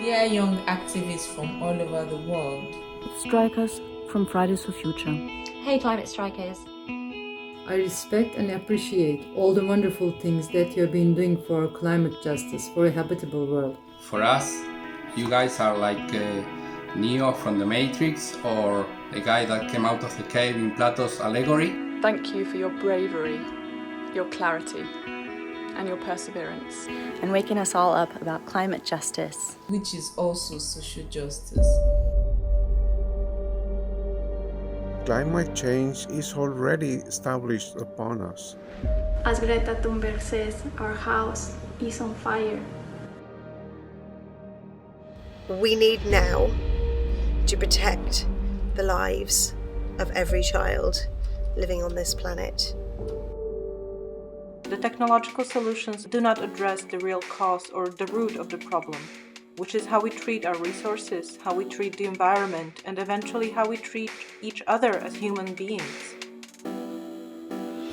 Here, young activists from all over the world. Strikers from Fridays for Future. Hey, climate strikers. I respect and appreciate all the wonderful things that you have been doing for climate justice, for a habitable world. For us, you guys are like Neo from the Matrix or the guy that came out of the cave in Plato's allegory. Thank you for your bravery, your clarity, and your perseverance. And waking us all up about climate justice. Which is also social justice. Climate change is already established upon us. As Greta Thunberg says, our house is on fire. We need now to protect the lives of every child living on this planet. The technological solutions do not address the real cause or the root of the problem, which is how we treat our resources, how we treat the environment, and eventually how we treat each other as human beings.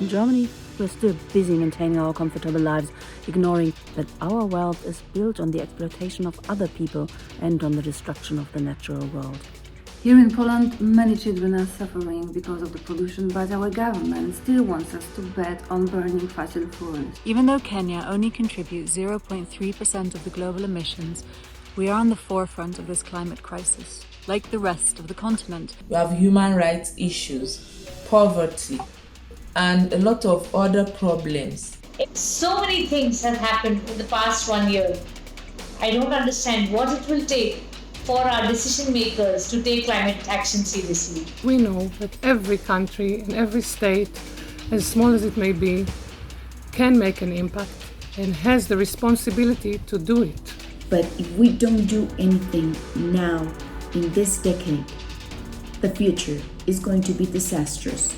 In Germany, we're still busy maintaining our comfortable lives, ignoring that our wealth is built on the exploitation of other people and on the destruction of the natural world. Here in Poland, many children are suffering because of the pollution, but our government still wants us to bet on burning fossil fuels. Even though Kenya only contributes 0.3% of the global emissions, we are on the forefront of this climate crisis. Like the rest of the continent, We have human rights issues, poverty, and a lot of other problems. So many things have happened in the past 1 year. I don't understand what it will take for our decision makers to take climate action seriously. We know that every country and every state, as small as it may be, can make an impact and has the responsibility to do it. But if we don't do anything now, in this decade, the future is going to be disastrous.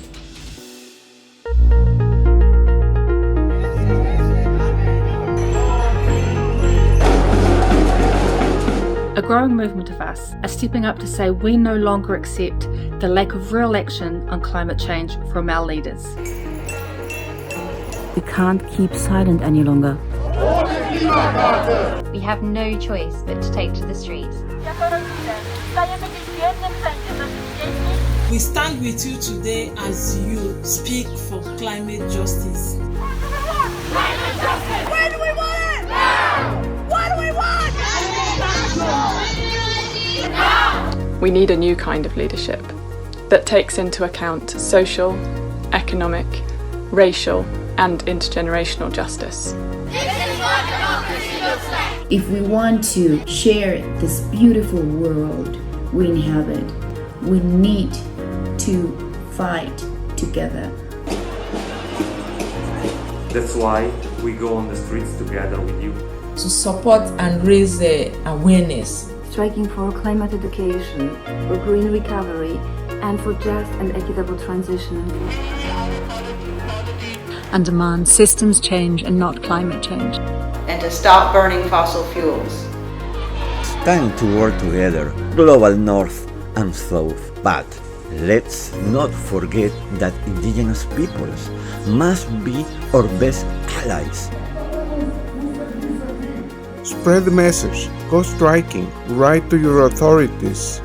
A growing movement of us are stepping up to say we no longer accept the lack of real action on climate change from our leaders. We can't keep silent any longer. We have no choice but to take to the streets. We stand with you today as you speak for climate justice. Climate justice! Where do we want it? Now! What do we want? We need a new kind of leadership that takes into account social, economic, racial, and intergenerational justice. This is what democracy looks like. If we want to share this beautiful world we inhabit, we need to fight together. That's why we go on the streets together with you. To support and raise awareness. Striking for climate education, for green recovery, and for just and equitable transition. and demand systems change and not climate change. And to stop burning fossil fuels. It's time to work together, global north and south, but let's not forget that indigenous peoples must be our best allies. Spread the message. Go striking. Write to your authorities.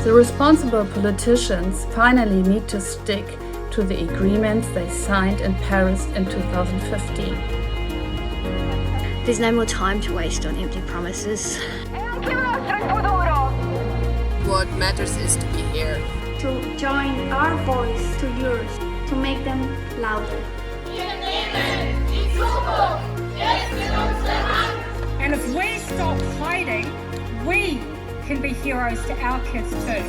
The responsible politicians finally need to stick to the agreements they signed in Paris in 2015. There's no more time to waste on empty promises. What matters is to be here. To join our voice to yours, to make them louder. And if we stop hiding, we can be heroes to our kids too.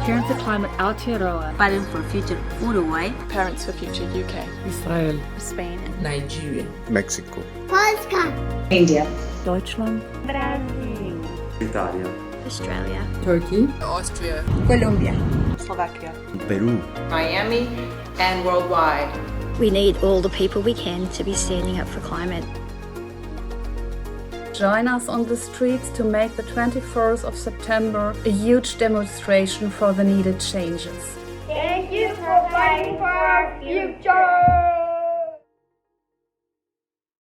Parents for Climate Aotearoa. Fighting for future Uruguay. Parents for Future UK. Israel. Spain. Nigeria. Mexico. Polska. India. Deutschland. Brazil. Italia. Australia. Turkey. Austria. Colombia. Slovakia. Peru. Miami and worldwide. We need all the people we can to be standing up for climate. Join us on the streets to make the 24th of September a huge demonstration for the needed changes. Thank you for fighting for our future!